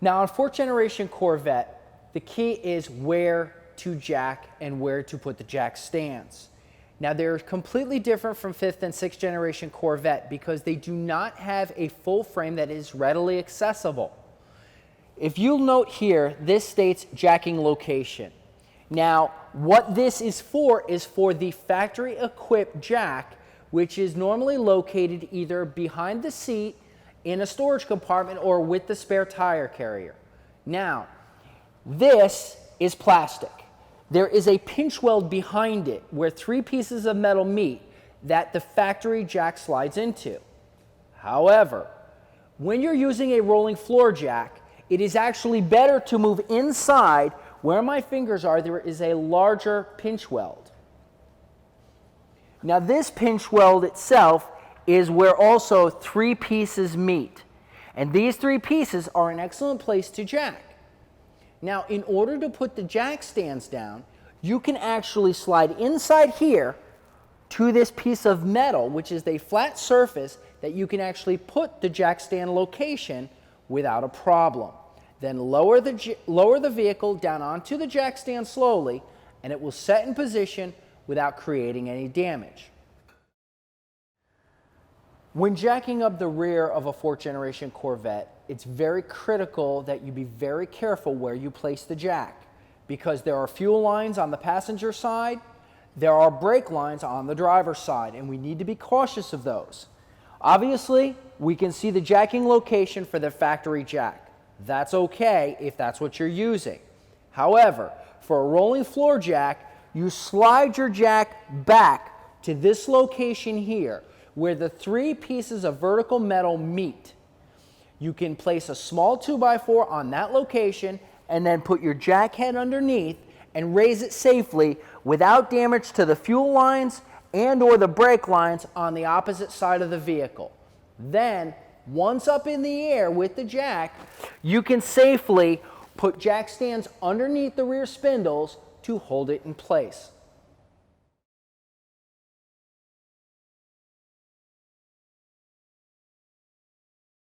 Now on 4th generation Corvette, the key is where to jack and where to put the jack stands. Now they're completely different from 5th and 6th generation Corvette because they do not have a full frame that is readily accessible. If you'll note here, this states jacking location. Now what this is for the factory equipped jack, which is normally located either behind the seat, in a storage compartment, or with the spare tire carrier. Now, this is plastic. There is a pinch weld behind it where 3 pieces of metal meet that the factory jack slides into. However, when you're using a rolling floor jack, it is actually better to move inside. Where my fingers are, there is a larger pinch weld. Now this pinch weld itself is where also 3 pieces meet. And these 3 pieces are an excellent place to jack. Now, in order to put the jack stands down, you can actually slide inside here to this piece of metal, which is a flat surface that you can actually put the jack stand location without a problem. Then lower the vehicle down onto the jack stand slowly, and it will set in position without creating any damage. When jacking up the rear of a 4th generation Corvette, it's very critical that you be very careful where you place the jack, because there are fuel lines on the passenger side, there are brake lines on the driver's side, and we need to be cautious of those. Obviously, we can see the jacking location for the factory jack. That's okay if that's what you're using. However, for a rolling floor jack, you slide your jack back to this location here, where the 3 pieces of vertical metal meet. You can place a small 2x4 on that location and then put your jack head underneath and raise it safely without damage to the fuel lines and or the brake lines on the opposite side of the vehicle. Then, once up in the air with the jack, you can safely put jack stands underneath the rear spindles to hold it in place.